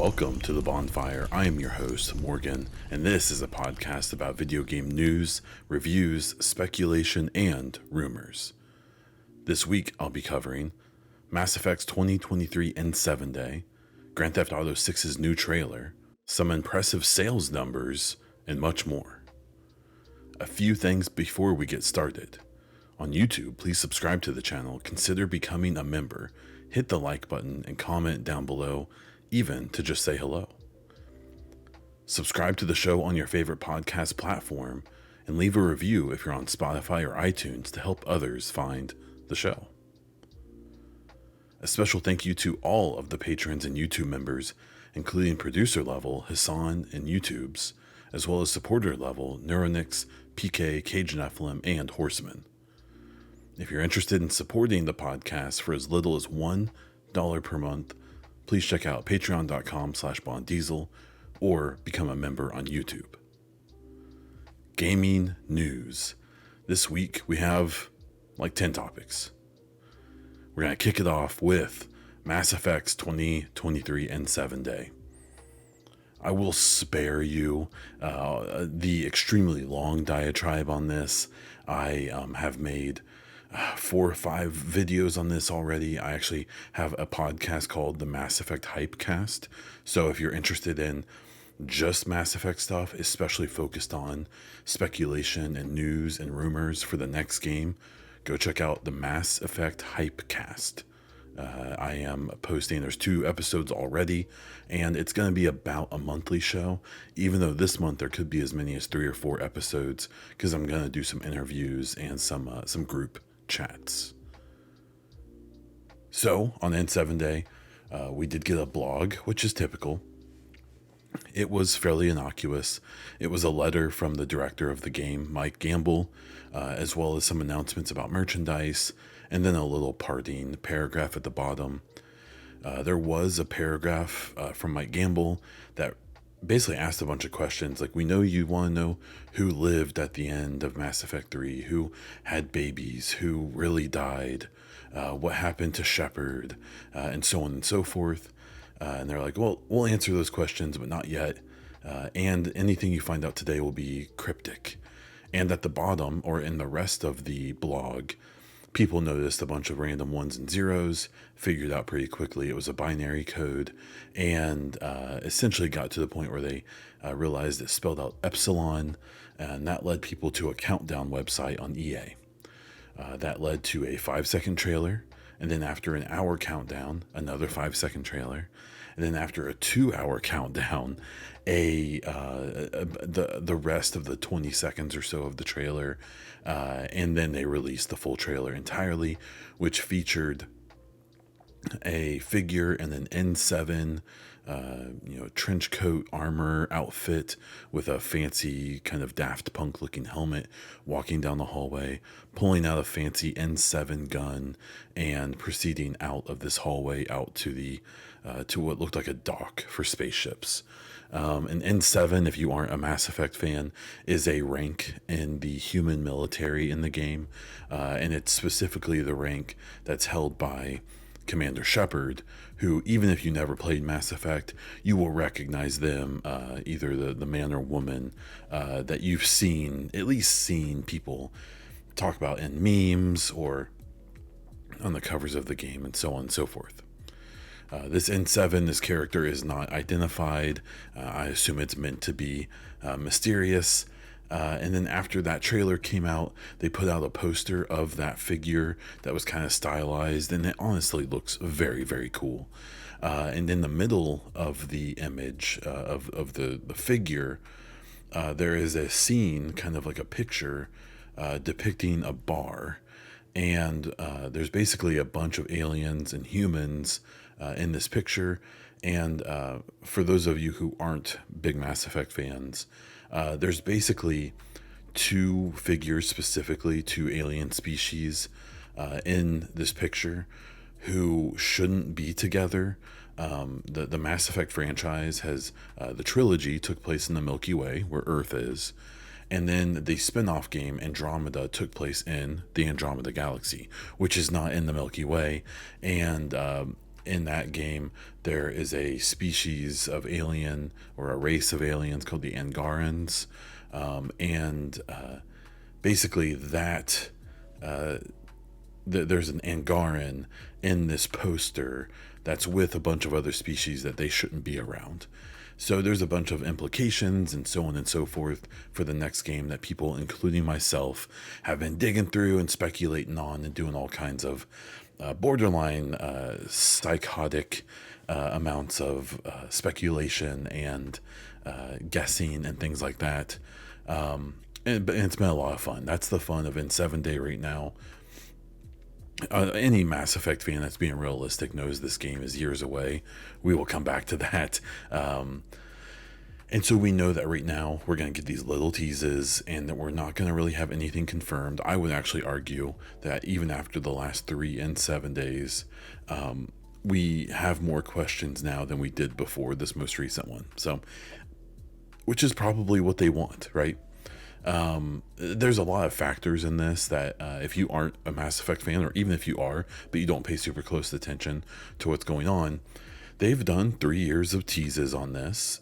Welcome to the Baunfire. I am your host, Morgan, and this is a podcast about video game news, reviews, speculation, and rumors. This week, I'll be covering Mass Effect's 2023 N7 Day, Grand Theft Auto 6's new trailer, some impressive sales numbers, and much more. A few things before we get started. On YouTube, please subscribe to the channel, consider becoming a member, hit the like button, and comment down below, even to just say hello. Subscribe to the show on your favorite podcast platform, and leave a review if you're on Spotify or iTunes to help others find the show. A special thank you to all of the patrons and YouTube members, including producer level Hassan and YouTube's, as well as supporter level Neuronix, PK, Cage Nephilim, and Horseman. If you're interested in supporting the podcast for as little as $1 per month, please check out patreon.com/bonddiesel or become a member on YouTube. Gaming news. This week we have like 10 topics. We're going to kick it off with Mass Effect's 2023 N7 Day. I will spare you the extremely long diatribe on this. I have made 4 or 5 videos on this already. I actually have a podcast called the Mass Effect Hypecast. So if you're interested in just Mass Effect stuff, especially focused on speculation and news and rumors for the next game, go check out the Mass Effect Hypecast. I am posting, there's 2 episodes already, and it's going to be about a monthly show, even though this month there could be as many as 3 or 4 episodes, because I'm going to do some interviews and some group chats. So on N7 Day, we did get a blog, which is typical. It was fairly innocuous. It was a letter from the director of the game, Mike Gamble, as well as some announcements about merchandise, and then a little parting paragraph at the bottom. There was a paragraph from Mike Gamble that basically asked a bunch of questions, like, we know you want to know who lived at the end of Mass Effect 3, who had babies, who really died, what happened to Shepard, and so on and so forth. And they're like, well, we'll answer those questions, but not yet. And anything you find out today will be cryptic. And at the bottom, or in the rest of the blog, people noticed a bunch of random 1s and 0s, figured out pretty quickly it was a binary code, and essentially got to the point where they realized it spelled out Epsilon, and that led people to a countdown website on EA. That led to a 5-second trailer, and then after an hour countdown, another 5-second trailer, and then after a 2-hour countdown, the rest of the 20 seconds or so of the trailer, and then they released the full trailer entirely, which featured a figure and an N7 trench coat armor outfit with a fancy kind of Daft Punk looking helmet, walking down the hallway, pulling out a fancy N7 gun, and proceeding out of this hallway out to the to what looked like a dock for spaceships. An N7, if you aren't a Mass Effect fan, is a rank in the human military in the game, and it's specifically the rank that's held by Commander Shepard, who, even if you never played Mass Effect, you will recognize them, either the man or woman that you've at least seen people talk about in memes or on the covers of the game, and so on and so forth. This N7, this character is not identified. I assume it's meant to be mysterious. And then after that trailer came out, they put out a poster of that figure that was kind of stylized, and it honestly looks very, very cool. And in the middle of the image of the figure, there is a scene, kind of like a picture, depicting a bar. And there's basically a bunch of aliens and humans in this picture. And for those of you who aren't big Mass Effect fans, there's basically 2 figures, specifically 2 alien species in this picture, who shouldn't be together. The Mass Effect franchise has, the trilogy took place in the Milky Way, where Earth is. And then the spin-off game Andromeda took place in the Andromeda Galaxy, which is not in the Milky Way. And in that game, there is a species of alien or a race of aliens called the Angarans. And basically, there's an Angaran in this poster that's with a bunch of other species that they shouldn't be around. So there's a bunch of implications and so on and so forth for the next game that people, including myself, have been digging through and speculating on and doing all kinds of borderline psychotic amounts of speculation and guessing and things like that. But it's been a lot of fun. That's the fun of In7 Day right now. Any Mass Effect fan that's being realistic knows this game is years away. We will come back to that. And so we know that right now we're going to get these little teases and that we're not going to really have anything confirmed. I would actually argue that even after the last 3 and 7 days, we have more questions now than we did before this most recent one. So, which is probably what they want, right? There's a lot of factors in this that if you aren't a Mass Effect fan, or even if you are, but you don't pay super close attention to what's going on, they've done 3 years of teases on this.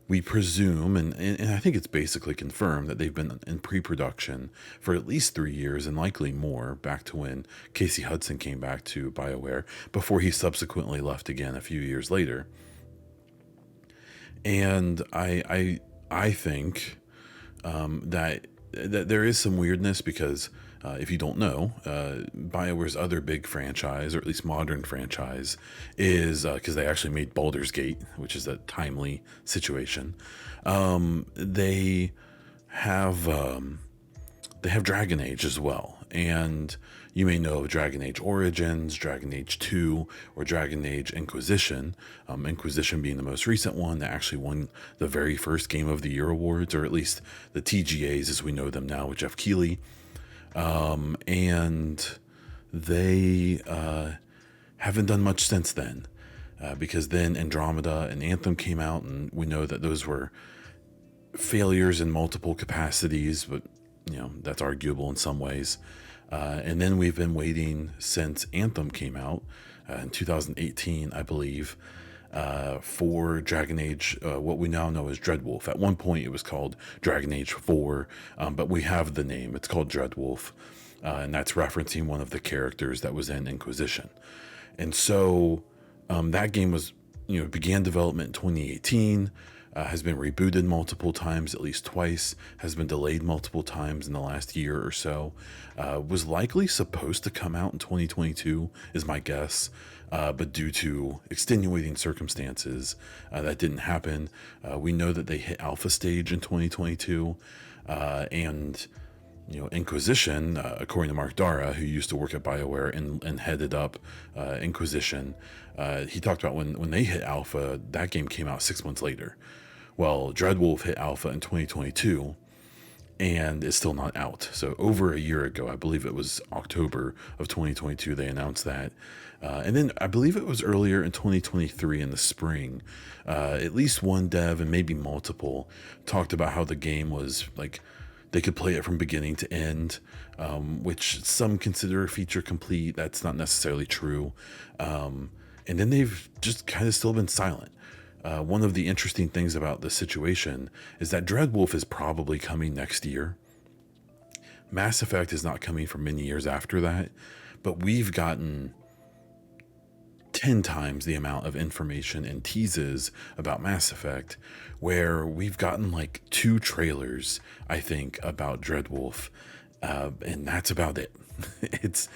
We presume, and I think it's basically confirmed, that they've been in pre-production for at least 3 years and likely more, back to when Casey Hudson came back to BioWare, before he subsequently left again a few years later. And I think that there is some weirdness because if you don't know, BioWare's other big franchise, or at least modern franchise, is because they actually made Baldur's Gate, which is a timely situation. They have Dragon Age as well, and you may know of Dragon Age Origins, Dragon Age 2, or Dragon Age Inquisition. Inquisition being the most recent one that actually won the very first Game of the Year awards, or at least the TGAs as we know them now with Jeff Keighley. And they haven't done much since then, because then Andromeda and Anthem came out, and we know that those were failures in multiple capacities, but that's arguable in some ways. And then we've been waiting since Anthem came out in 2018, I believe, for Dragon Age, what we now know as Dreadwolf. At one point it was called Dragon Age 4, but we have the name. It's called Dreadwolf, and that's referencing one of the characters that was in Inquisition. And so that game was, began development in 2018, has been rebooted multiple times, at least twice, has been delayed multiple times in the last year or so, was likely supposed to come out in 2022 is my guess, but due to extenuating circumstances, that didn't happen. We know that they hit alpha stage in 2022, and Inquisition, according to Mark Dara, who used to work at BioWare and headed up Inquisition, he talked about when they hit alpha, that game came out 6 months later. Well, Dreadwolf hit alpha in 2022 and is still not out. So over a year ago, I believe it was October of 2022, they announced that. And then I believe it was earlier in 2023 in the spring, at least one dev and maybe multiple talked about how the game was like, they could play it from beginning to end, which some consider a feature complete. That's not necessarily true. And then they've just kind of still been silent. One of the interesting things about the situation is that Dreadwolf is probably coming next year. Mass Effect is not coming for many years after that, but we've gotten 10 times the amount of information and teases about Mass Effect, where we've gotten like 2 trailers, I think, about Dreadwolf, and that's about it. It's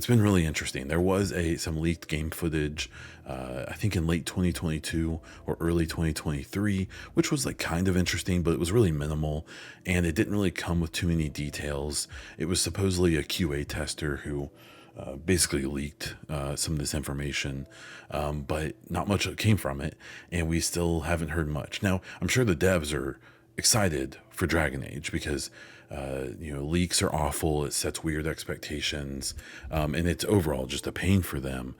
been really interesting. There was some leaked game footage, I think in late 2022 or early 2023, which was like kind of interesting, but it was really minimal, and it didn't really come with too many details. It was supposedly a QA tester who basically leaked some of this information, but not much came from it, and we still haven't heard much. Now, I'm sure the devs are excited for Dragon Age because leaks are awful. It sets weird expectations, and it's overall just a pain for them.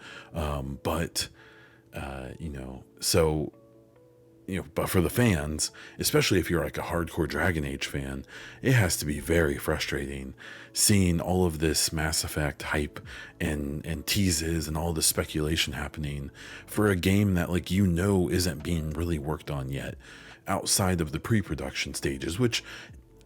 So but for the fans, especially if you're like a hardcore Dragon Age fan, it has to be very frustrating seeing all of this Mass Effect hype and teases and all the speculation happening for a game that isn't being really worked on yet outside of the pre-production stages, which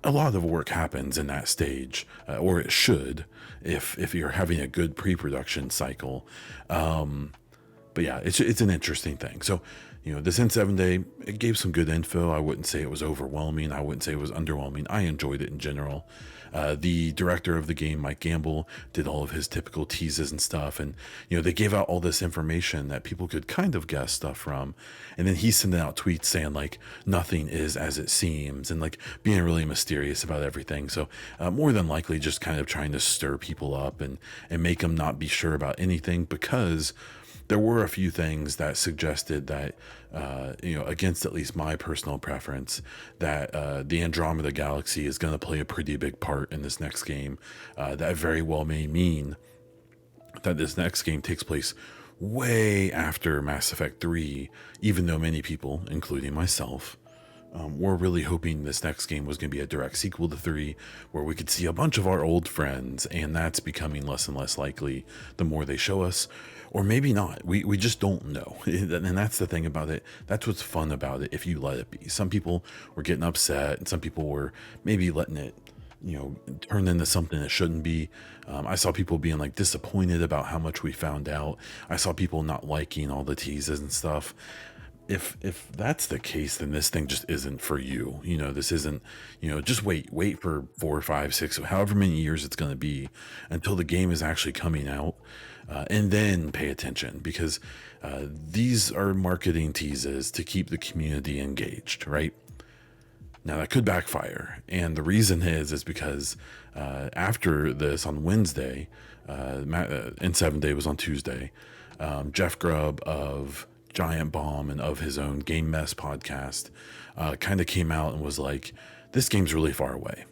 a lot of work happens in that stage, or it should, if you're having a good pre-production cycle. But yeah, it's an interesting thing. So, this N7 day, it gave some good info. I wouldn't say it was overwhelming. I wouldn't say it was underwhelming. I enjoyed it in general. The director of the game, Mike Gamble, did all of his typical teases and stuff. And, they gave out all this information that people could kind of guess stuff from. And then he's sending out tweets saying, nothing is as it seems, and, being really mysterious about everything. So, more than likely just kind of trying to stir people up and make them not be sure about anything, because there were a few things that suggested that, against at least my personal preference, that the Andromeda Galaxy is going to play a pretty big part in this next game. That very well may mean that this next game takes place way after Mass Effect 3, even though many people, including myself, we're really hoping this next game was going to be a direct sequel to 3, where we could see a bunch of our old friends, and that's becoming less and less likely the more they show us. Or maybe not. We just don't know. And that's the thing about it. That's what's fun about it if you let it be. Some people were getting upset, and some people were maybe letting it, turn into something it shouldn't be. I saw people being disappointed about how much we found out. I saw people not liking all the teases and stuff. If that's the case, then this thing just isn't for you. This isn't, just wait for 4, 5, 6, however many years it's going to be until the game is actually coming out, and then pay attention, because these are marketing teases to keep the community engaged, right? Now that could backfire, and the reason is because after this on Wednesday, N7 Day was on Tuesday. Jeff Grubb of Giant Bomb and of his own Game Mess podcast kind of came out and was like, this game's really far away,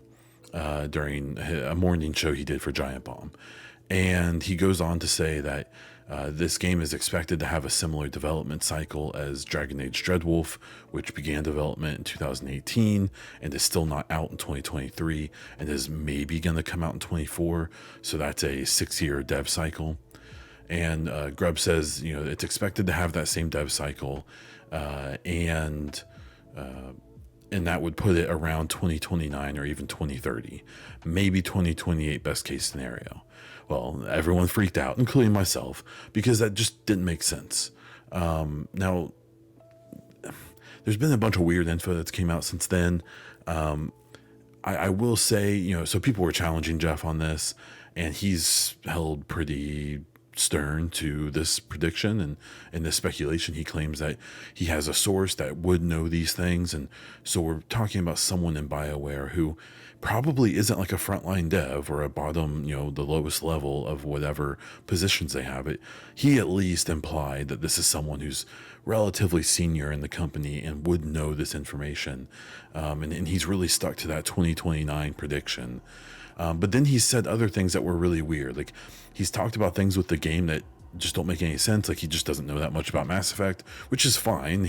during a morning show he did for Giant Bomb. And he goes on to say that this game is expected to have a similar development cycle as Dragon Age Dreadwolf, which began development in 2018 and is still not out in 2023 and is maybe going to come out in 24. So that's a 6-year dev cycle. And Grubb says, it's expected to have that same dev cycle, and that would put it around 2029 or even 2030, maybe 2028 best case scenario. Well, everyone freaked out, including myself, because that just didn't make sense. Now, there's been a bunch of weird info that's came out since then. I will say, so people were challenging Jeff on this, and he's held pretty stern to this prediction and this speculation. He claims that he has a source that would know these things, and so we're talking about someone in BioWare who probably isn't like a frontline dev or a bottom, the lowest level of whatever positions they have it. He at least implied that this is someone who's relatively senior in the company and would know this information, and he's really stuck to that 2029 prediction. But then he said other things that were really weird. He's talked about things with the game that just don't make any sense. He just doesn't know that much about Mass Effect, which is fine.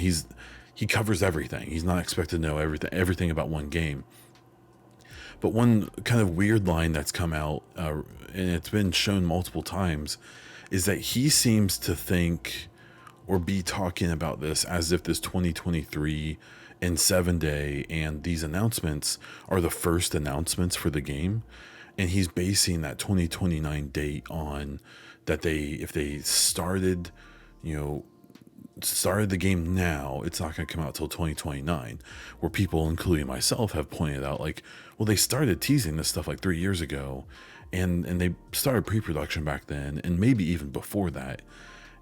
He covers everything. He's not expected to know everything about one game. But one kind of weird line that's come out, and it's been shown multiple times, is that he seems to think or be talking about this as if this 2023 N7 Day and these announcements are the first announcements for the game. And he's basing that 2029 date on that if they started the game now, it's not going to come out till 2029, where people, including myself, have pointed out well, they started teasing this stuff 3 years ago, and they started pre-production back then, and maybe even before that.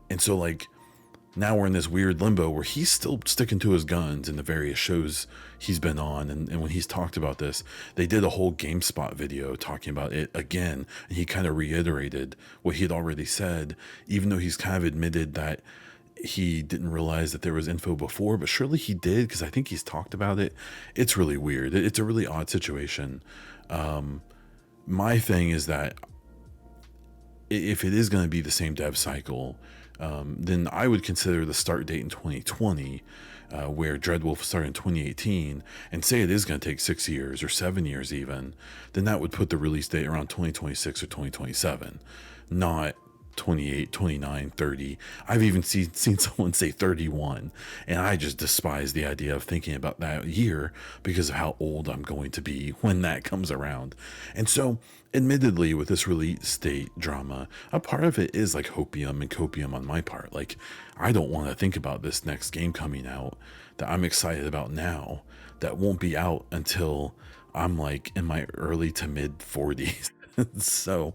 And so now we're in this weird limbo where he's still sticking to his guns in the various shows he's been on. And when he's talked about this, they did a whole GameSpot video talking about it again. And he kind of reiterated what he had already said, even though he's kind of admitted that he didn't realize that there was info before, but surely he did, because I think he's talked about it. It's really weird. It's a really odd situation. My thing is that if it is going to be the same dev cycle, then I would consider the start date in 2020, where Dreadwolf started in 2018, and say it is going to take 6 years or 7 years even, then that would put the release date around 2026 or 2027, not 28, 29, 30. I've even seen someone say 31, and I just despise the idea of thinking about that year because of how old I'm going to be when that comes around. And so, admittedly, with this release date drama, a part of it is like hopium and copium on my part. Like, I don't want to think about this next game coming out that I'm excited about now that won't be out until I'm like in my early to mid 40s. So,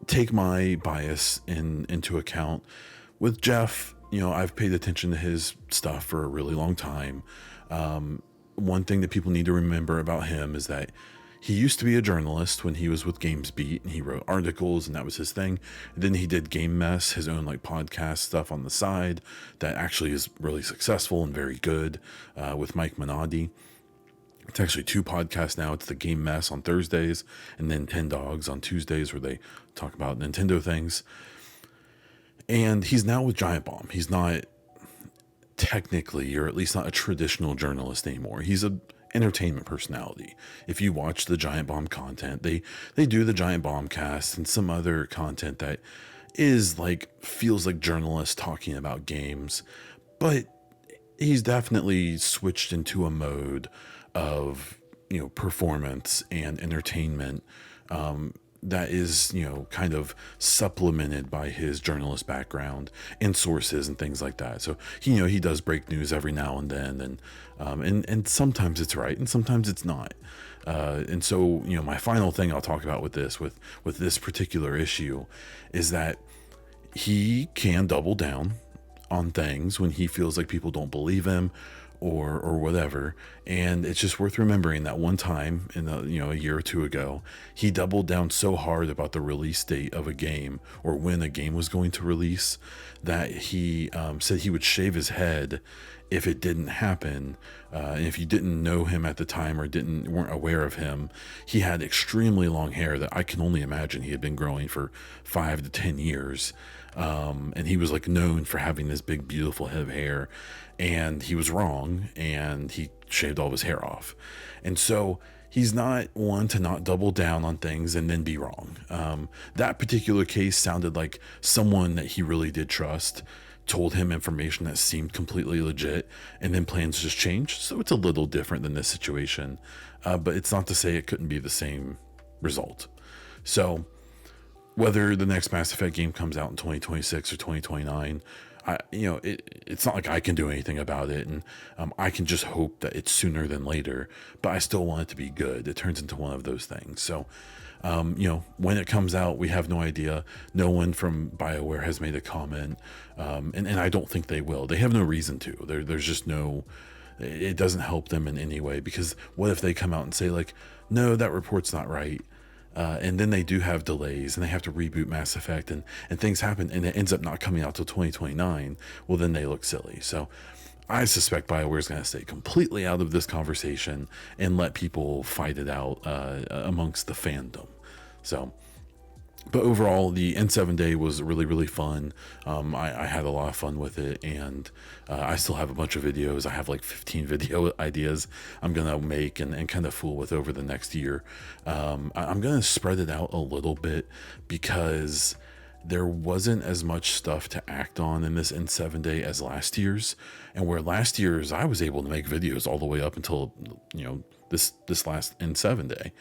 take my bias into account. With Jeff, I've paid attention to his stuff for a really long time. One thing that people need to remember about him is that he used to be a journalist when he was with GamesBeat, and he wrote articles, and that was his thing. And then he did Game Mess, his own like podcast stuff on the side that actually is really successful and very good, with Mike Minotti. It's actually 2 podcasts now. It's the Game Mess on Thursdays and then 10 Dogs on Tuesdays, where they talk about Nintendo things. And he's now with Giant Bomb. He's not technically, or at least not a traditional journalist anymore. He's a entertainment personality. If you watch the Giant Bomb content, they do the Giant Bomb cast and some other content that is like, feels like journalists talking about games, but he's definitely switched into a mode of performance and entertainment, that is kind of supplemented by his journalist background and sources and things like that. So he does break news every now and then, and sometimes it's right and sometimes it's not. And so my final thing I'll talk about with this particular issue is that he can double down on things when he feels like people don't believe him or whatever. And it's just worth remembering that one time in a year or two ago, he doubled down so hard about the release date of a game or when a game was going to release that he said he would shave his head if it didn't happen. And if you didn't know him at the time or weren't aware of him, he had extremely long hair that I can only imagine he had been growing for 5 to 10 years. And he was like known for having this big, beautiful head of hair, and he was wrong, and he shaved all of his hair off. And so he's not one to not double down on things and then be wrong. That particular case sounded like someone that he really did trust told him information that seemed completely legit, and then plans just changed. So it's a little different than this situation, but it's not to say it couldn't be the same result. So whether the next Mass Effect game comes out in 2026 or 2029, it's not like I can do anything about it, and I can just hope that it's sooner than later, but I still want it to be good. It turns into one of those things. So, when it comes out, we have no idea. No one from BioWare has made a comment, and I don't think they will. They have no reason to. There's just it doesn't help them in any way, because what if they come out and say like, no, that report's not right? And then they do have delays and they have to reboot Mass Effect and things happen and it ends up not coming out till 2029. Well, then they look silly. So I suspect BioWare is going to stay completely out of this conversation and let people fight it out amongst the fandom. So, but overall, the N7 day was really, really fun. I had a lot of fun with it, and I still have a bunch of videos. I have like 15 video ideas I'm going to make and kind of fool with over the next year. I'm going to spread it out a little bit because there wasn't as much stuff to act on in this N7 day as last year's. And where last year's I was able to make videos all the way up until, this last N7 day.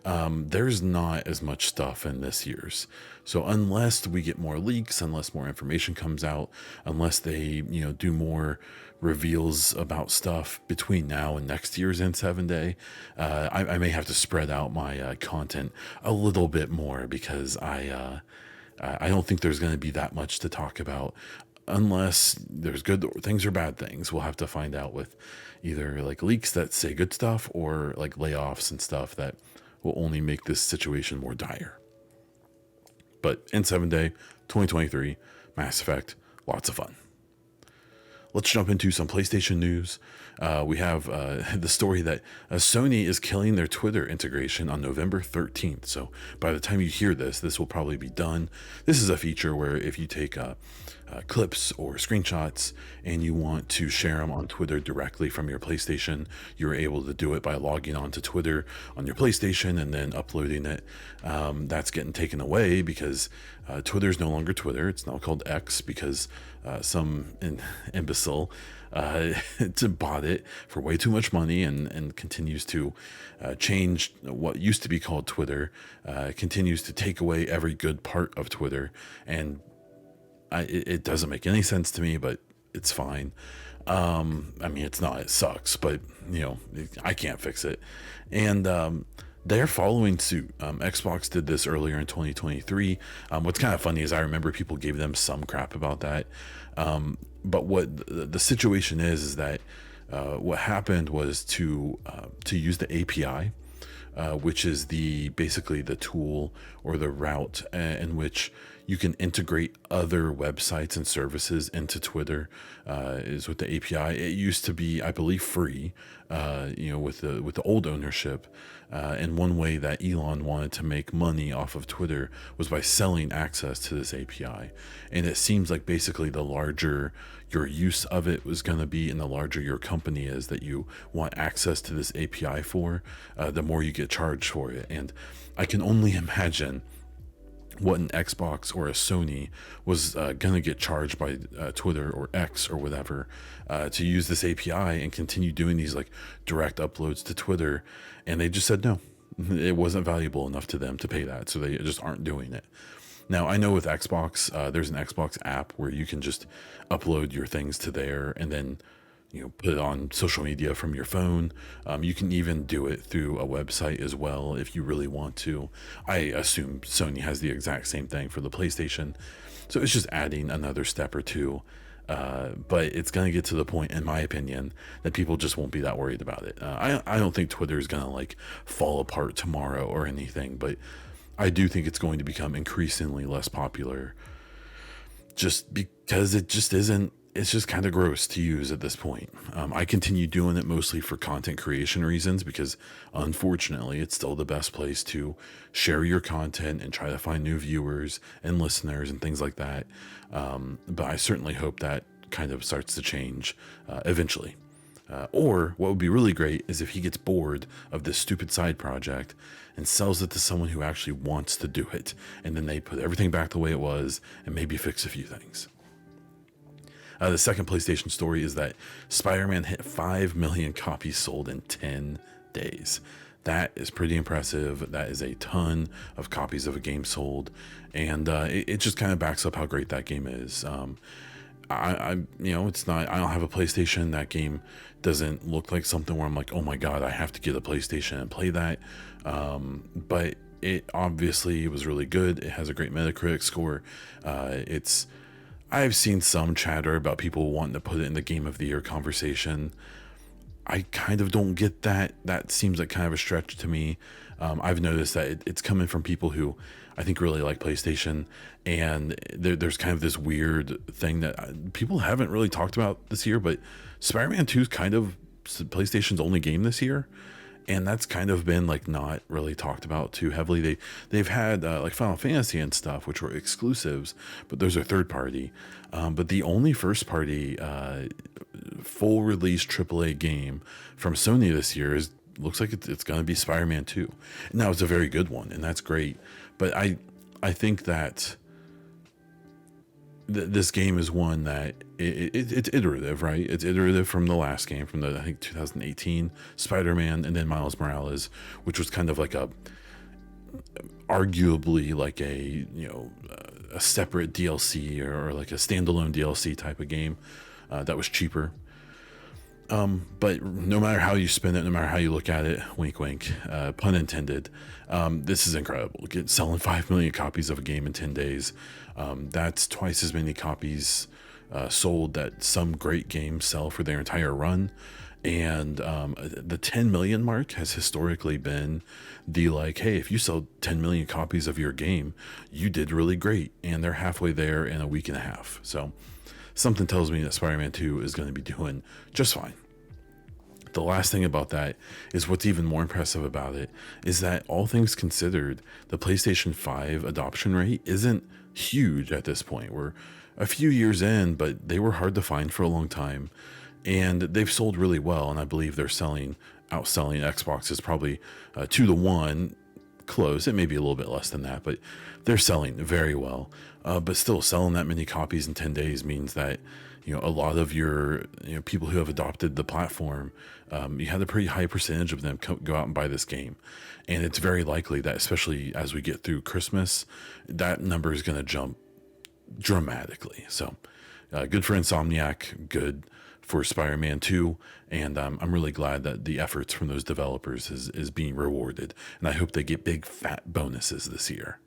There's not as much stuff in this year's. So unless we get more leaks, unless more information comes out, unless they, do more reveals about stuff between now and next year's N7 day, I may have to spread out my content a little bit more because I don't think there's going to be that much to talk about unless there's good things or bad things. We'll have to find out with either like leaks that say good stuff or like layoffs and stuff that will only make this situation more dire. But N7 day, 2023, Mass Effect, lots of fun. let's jump into some PlayStation news. We have the story that Sony is killing their Twitter integration on November 13th. So by the time you hear this, this will probably be done. This is a feature where if you take clips or screenshots and you want to share them on Twitter directly from your PlayStation, you're able to do it by logging on to Twitter on your PlayStation and then uploading it. That's getting taken away because Twitter is no longer Twitter. It's now called X because some imbecile bought it for way too much money and continues to change what used to be called Twitter, continues to take away every good part of Twitter. And it doesn't make any sense to me, but it's fine. I mean, it's not, it sucks, but I can't fix it. And they're following suit. Xbox did this earlier in 2023. What's kind of funny is I remember people gave them some crap about that. But what the situation is that what happened was to use the API, which is basically the tool or the route in which you can integrate other websites and services into Twitter, is with the API. It used to be, I believe, free, with the old ownership. And one way that Elon wanted to make money off of Twitter was by selling access to this API. And it seems like basically the larger your use of it was going to be and the larger your company is that you want access to this API for, the more you get charged for it. And I can only imagine what an Xbox or a Sony was going to get charged by Twitter or X or whatever to use this API and continue doing these like direct uploads to Twitter. And they just said no, it wasn't valuable enough to them to pay that. So they just aren't doing it. Now, I know with Xbox, there's an Xbox app where you can just upload your things to there and then put it on social media from your phone. You can even do it through a website as well if you really want to. I assume Sony has the exact same thing for the PlayStation. So it's just adding another step or two. But it's going to get to the point, in my opinion, that people just won't be that worried about it. I don't think Twitter is going to like fall apart tomorrow or anything, but I do think it's going to become increasingly less popular just because it just isn't. It's just kind of gross to use at this point. I continue doing it mostly for content creation reasons because unfortunately it's still the best place to share your content and try to find new viewers and listeners and things like that. But I certainly hope that kind of starts to change eventually. Or what would be really great is if he gets bored of this stupid side project and sells it to someone who actually wants to do it. And then they put everything back the way it was and maybe fix a few things. The second PlayStation story is that Spider-Man hit 5 million copies sold in 10 days. That is pretty impressive. That is a ton of copies of a game sold. And it just kind of backs up how great that game is. It's not, I don't have a PlayStation. That game doesn't look like something where I'm like, oh my God, I have to get a PlayStation and play that. But it obviously was really good. It has a great Metacritic score. I've seen some chatter about people wanting to put it in the Game of the Year conversation. I kind of don't get that. That seems like kind of a stretch to me. I've noticed that it's coming from people who I think really like PlayStation, and there's kind of this weird thing that people haven't really talked about this year, but Spider-Man 2 is kind of PlayStation's only game this year. And that's kind of been like not really talked about too heavily. They've had like Final Fantasy and stuff, which were exclusives, but those are third party. But the only first party full release AAA game from Sony this year looks like it's going to be Spider-Man 2. Now it's a very good one, and that's great. But I think that this game is one that it's iterative, right? It's iterative from the last game, from the I think 2018 Spider-Man, and then Miles Morales, which was kind of like arguably like a separate DLC or like a standalone DLC type of game that was cheaper. But no matter how you spin it, no matter how you look at it, wink, wink, pun intended, this is incredible. Selling 5 million copies of a game in 10 days. That's twice as many copies sold that some great games sell for their entire run. And the 10 million mark has historically been the like, hey, if you sell 10 million copies of your game, you did really great. And they're halfway there in a week and a half. So something tells me that Spider-Man 2 is going to be doing just fine. The last thing about that is what's even more impressive about it is that, all things considered, the PlayStation 5 adoption rate isn't huge at this point. We're a few years in, but they were hard to find for a long time, and they've sold really well. And I believe they're outselling Xboxes probably 2-1, close. It may be a little bit less than that, but they're selling very well. But still, selling that many copies in 10 days means that, a lot of your people who have adopted the platform, you had a pretty high percentage of them go out and buy this game. And it's very likely that, especially as we get through Christmas, that number is going to jump dramatically. So good for Insomniac, good for Spider-Man 2, and I'm really glad that the efforts from those developers is being rewarded, and I hope they get big fat bonuses this year.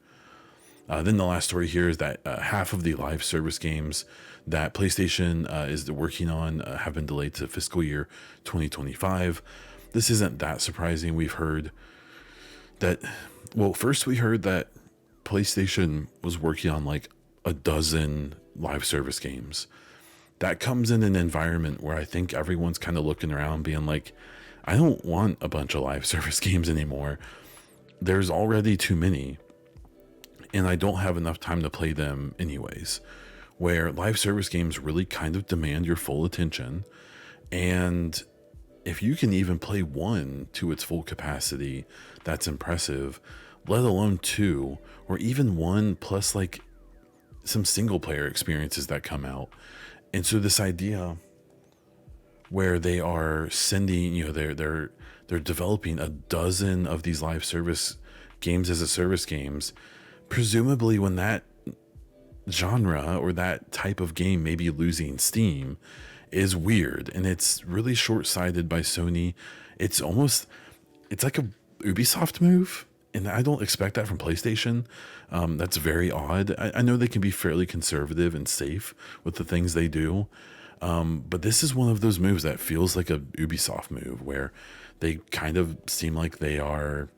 Then the last story here is that half of the live service games that PlayStation is working on have been delayed to fiscal year 2025. This isn't that surprising. We've heard that, first we heard that PlayStation was working on like a dozen live service games. That comes in an environment where I think everyone's kind of looking around being like, I don't want a bunch of live service games anymore. There's already too many, and I don't have enough time to play them anyways. Where live service games really kind of demand your full attention, and if you can even play one to its full capacity, that's impressive, let alone two, or even one plus like some single player experiences that come out. And so this idea where they are sending, they're developing a dozen of these live service games as a service games, presumably when that genre or that type of game may be losing steam, is weird. And it's really short-sighted by Sony. It's like a Ubisoft move, and I don't expect that from PlayStation. That's very odd. I know they can be fairly conservative and safe with the things they do, but this is one of those moves that feels like a Ubisoft move, where they kind of seem like they are,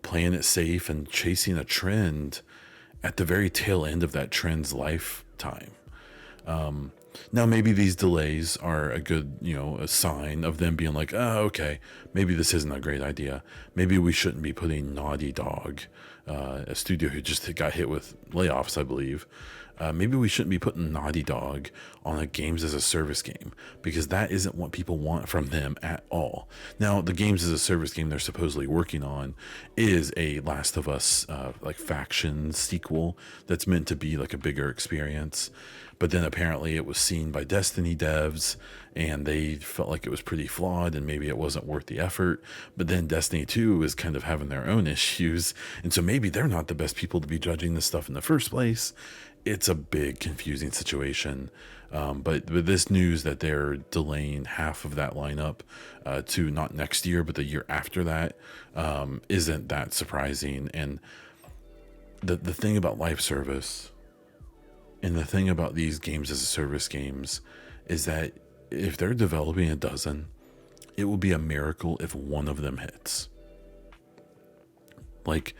playing it safe and chasing a trend at the very tail end of that trend's lifetime. Now, maybe these delays are a good, a sign of them being like, oh, okay, maybe this isn't a great idea. Maybe we shouldn't be putting Naughty Dog, a studio who just got hit with layoffs, I believe. Maybe we shouldn't be putting Naughty Dog on a games as a service game, because that isn't what people want from them at all. Now, the games as a service game they're supposedly working on is a Last of Us like faction sequel that's meant to be like a bigger experience. But then apparently it was seen by Destiny devs, and they felt like it was pretty flawed and maybe it wasn't worth the effort. But then Destiny 2 is kind of having their own issues, and so maybe they're not the best people to be judging this stuff in the first place. It's a big confusing situation. But this news that they're delaying half of that lineup to not next year but the year after that isn't that surprising. And the thing about live service and the thing about these games as a service games is that if they're developing a dozen, it will be a miracle if one of them hits. Like,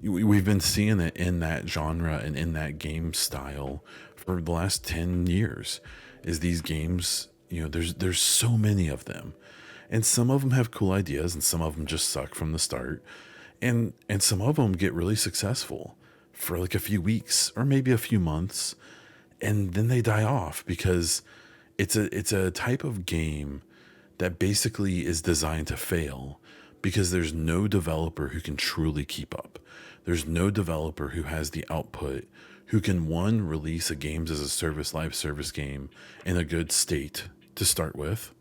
we've been seeing it in that genre and in that game style for the last 10 years, is these games, there's so many of them, and some of them have cool ideas and some of them just suck from the start. And some of them get really successful for like a few weeks or maybe a few months, and then they die off because it's a type of game that basically is designed to fail because there's no developer who can truly keep up. There's no developer who has the output who can, one, release a games as a service live service game in a good state to start with,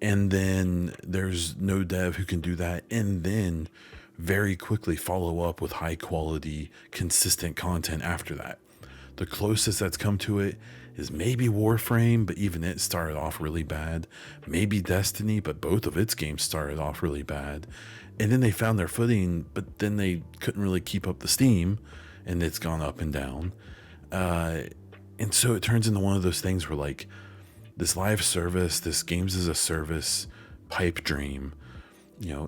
and then there's no dev who can do that and then very quickly follow up with high quality, consistent content after that. The closest that's come to it is maybe Warframe, but even it started off really bad. Maybe Destiny, but both of its games started off really bad. And then they found their footing, but then they couldn't really keep up the steam, and it's gone up and down. And so it turns into one of those things where, like, this live service, this games as a service pipe dream,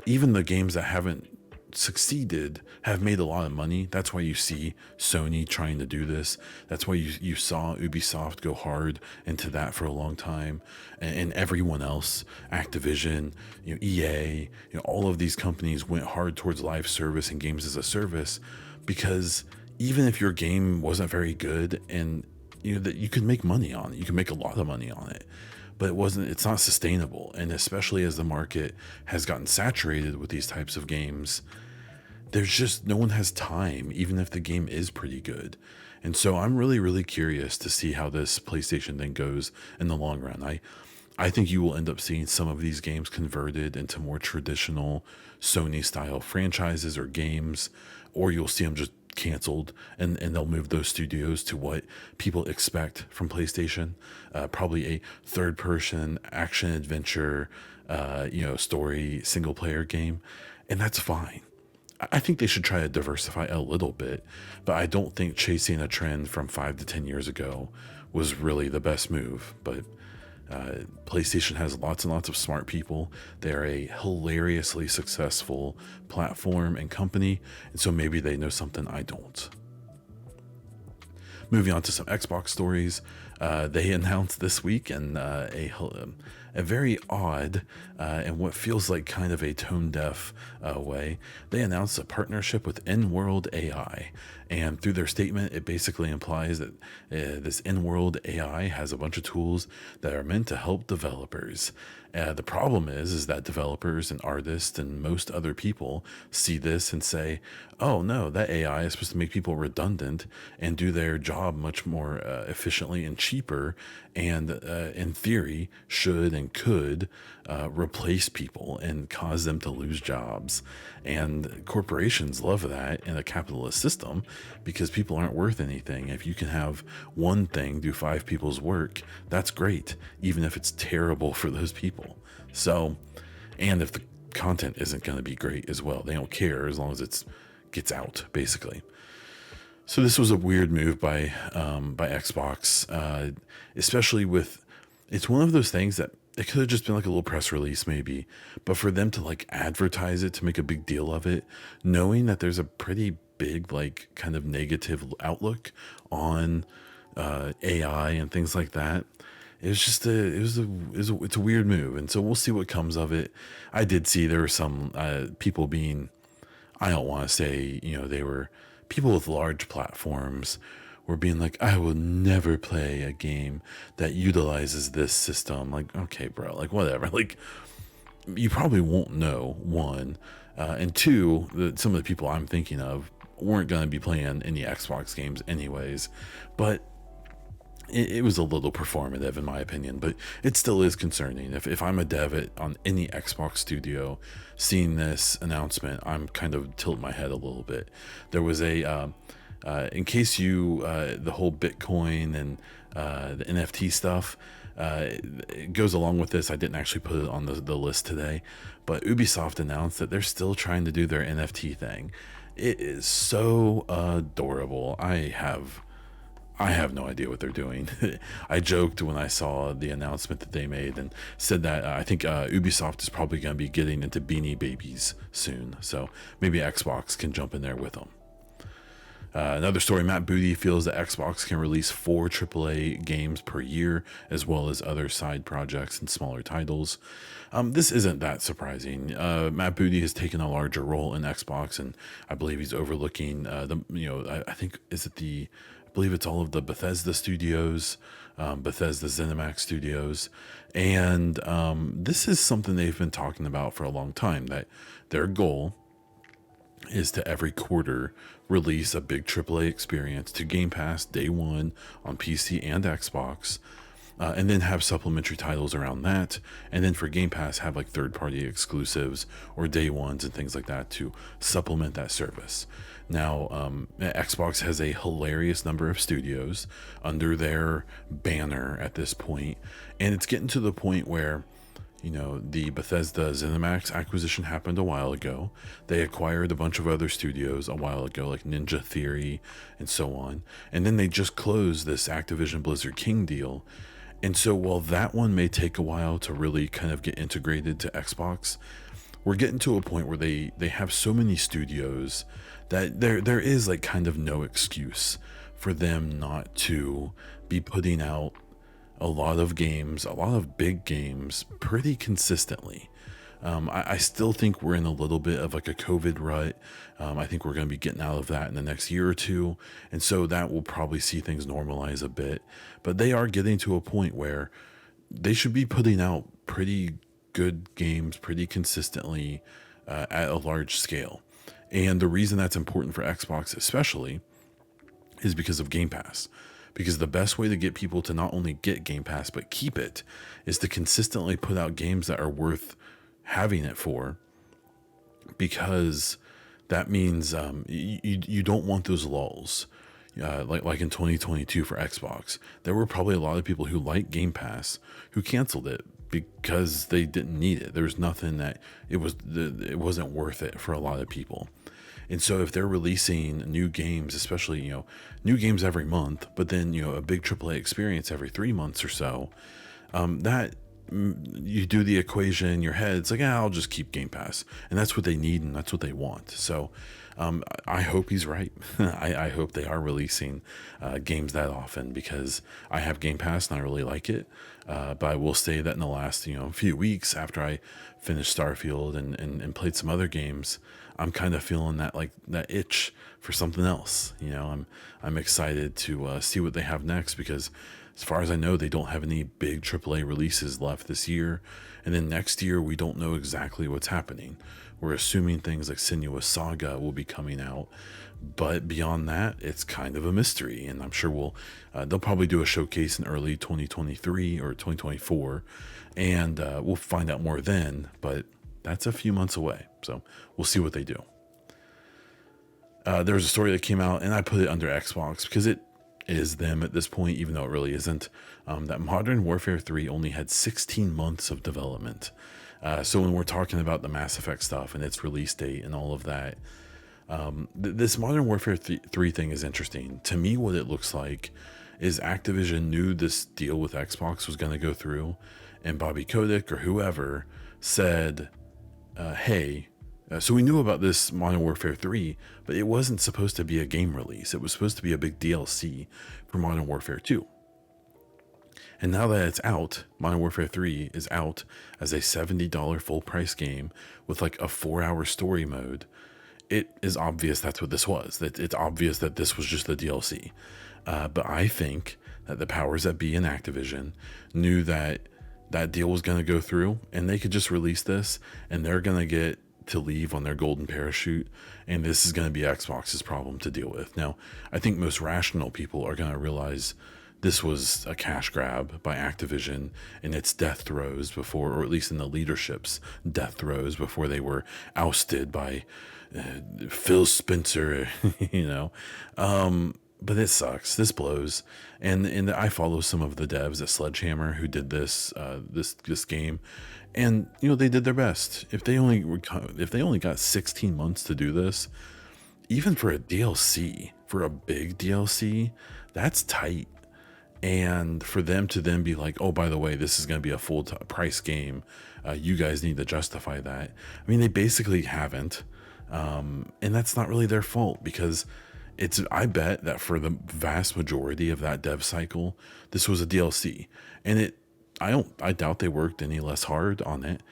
even the games that haven't succeeded have made a lot of money. That's why you see Sony trying to do this. That's why you saw Ubisoft go hard into that for a long time, and everyone else, Activision, EA, all of these companies went hard towards live service and games as a service, because even if your game wasn't very good, and that you could make money on it, you can make a lot of money on it, but it's not sustainable. And especially as the market has gotten saturated with these types of games, there's just no one has time, even if the game is pretty good. And so I'm really, really curious to see how this PlayStation thing goes in the long run. I think you will end up seeing some of these games converted into more traditional Sony style franchises or games, or you'll see them just canceled, and they'll move those studios to what people expect from PlayStation, probably a third person action adventure, story single player game. And that's fine. I think they should try to diversify a little bit, but I don't think chasing a trend from 5 to 10 years ago was really the best move. But PlayStation has lots and lots of smart people. They're a hilariously successful platform and company, and so maybe they know something I don't. Moving on to some Xbox stories, they announced this week in a very odd and what feels like kind of a tone-deaf way. They announced a partnership with In-World AI, and through their statement, it basically implies that this In-World AI has a bunch of tools that are meant to help developers. The problem is that developers and artists and most other people see this and say, oh no, that AI is supposed to make people redundant and do their job much more efficiently and cheaper, and in theory should and could replace people and cause them to lose jobs. And corporations love that in a capitalist system, because people aren't worth anything. If you can have one thing do 5 people's work, that's great, even if it's terrible for those people. So, and if the content isn't going to be great as well, they don't care as long as it gets out, basically. So this was a weird move by Xbox, especially with, it's one of those things that it could have just been like a little press release maybe, but for them to like advertise it, to make a big deal of it, knowing that there's a pretty big like kind of negative outlook on AI and things like that, it's a weird move. And so we'll see what comes of it. I did see there were some people being, I don't want to say, they were people with large platforms were being like, I will never play a game that utilizes this system. Like, okay, bro, like whatever. Like, you probably won't know, one. And two, some of the people I'm thinking of weren't going to be playing any Xbox games anyways. But it was a little performative in my opinion, but it still is concerning. If I'm a dev on any Xbox studio, seeing this announcement, I'm kind of tilting my head a little bit. There was in case the whole Bitcoin and the NFT stuff, it goes along with this. I didn't actually put it on the list today, but Ubisoft announced that they're still trying to do their NFT thing. It is so adorable. I have no idea what they're doing. I joked when I saw the announcement that they made and said that I think Ubisoft is probably going to be getting into Beanie Babies soon. So maybe Xbox can jump in there with them. Another story, Matt Booty feels that Xbox can release 4 AAA games per year, as well as other side projects and smaller titles. This isn't that surprising. Matt Booty has taken a larger role in Xbox, and I believe he's overlooking I believe it's all of the Bethesda studios, Bethesda ZeniMax studios. And this is something they've been talking about for a long time, that their goal is to every quarter release a big AAA experience to Game Pass day one on PC and Xbox, and then have supplementary titles around that. And then for Game Pass, have like third-party exclusives or day ones and things like that to supplement that service. Now, Xbox has a hilarious number of studios under their banner at this point, and it's getting to the point where, the Bethesda ZeniMax acquisition happened a while ago. They acquired a bunch of other studios a while ago, like Ninja Theory and so on. And then they just closed this Activision Blizzard King deal. And so while that one may take a while to really kind of get integrated to Xbox, we're getting to a point where they have so many studios that there is like kind of no excuse for them not to be putting out a lot of games, a lot of big games pretty consistently. I still think we're in a little bit of like a COVID rut. I think we're going to be getting out of that in the next year or two. And so that will probably see things normalize a bit. But they are getting to a point where they should be putting out pretty good games pretty consistently at a large scale. And the reason that's important for Xbox, especially, is because of Game Pass. Because the best way to get people to not only get Game Pass but keep it is to consistently put out games that are worth having it for, because that means you don't want those lulls. Like in 2022 for Xbox, there were probably a lot of people who liked Game Pass who canceled it because they didn't need it. There was nothing that it wasn't worth it for a lot of people. And so if they're releasing new games, especially, new games every month, but then, a big AAA experience every 3 months or so, that you do the equation in your head, it's like, I'll just keep Game Pass. And that's what they need and that's what they want. So I hope he's right. I hope they are releasing games that often, because I have Game Pass and I really like it. But I will say that in the last few weeks after I finished Starfield and played some other games, I'm kind of feeling that itch for something else. I'm excited to see what they have next, because as far as I know, they don't have any big AAA releases left this year. And then next year, we don't know exactly what's happening. We're assuming things like Senua's Saga will be coming out. But beyond that, it's kind of a mystery. And I'm sure they'll probably do a showcase in early 2023 or 2024. And we'll find out more then. But that's a few months away. So we'll see what they do. There was a story that came out, and I put it under Xbox because it is them at this point, even though it really isn't, that Modern Warfare 3 only had 16 months of development. So when we're talking about the Mass Effect stuff and its release date and all of that, this Modern Warfare 3 thing is interesting. To me, what it looks like is Activision knew this deal with Xbox was going to go through, and Bobby Kotick or whoever said, hey, so we knew about this Modern Warfare 3, but it wasn't supposed to be a game release. It was supposed to be a big DLC for Modern Warfare 2. And now that it's out, Modern Warfare 3 is out as a $70 full price game with like a 4-hour story mode. It is obvious that's what this was. That it's obvious that this was just the DLC. But I think that the powers that be in Activision knew that that deal was going to go through, and they could just release this, and they're going to get to leave on their golden parachute, and this is going to be Xbox's problem to deal with. Now, I think most rational people are going to realize this was a cash grab by Activision in its death throes before, or at least in the leadership's death throes before they were ousted by Phil Spencer, but it sucks. This blows. And I follow some of the devs at Sledgehammer who did this game, and they did their best. If they only got 16 months to do this, even for a DLC, for a big DLC, that's tight. And for them to then be like, oh, by the way, this is going to be a full price game, you guys need to justify that. I mean, they basically haven't, and that's not really their fault, because I bet that for the vast majority of that dev cycle, this was a DLC, and I doubt they worked any less hard on it.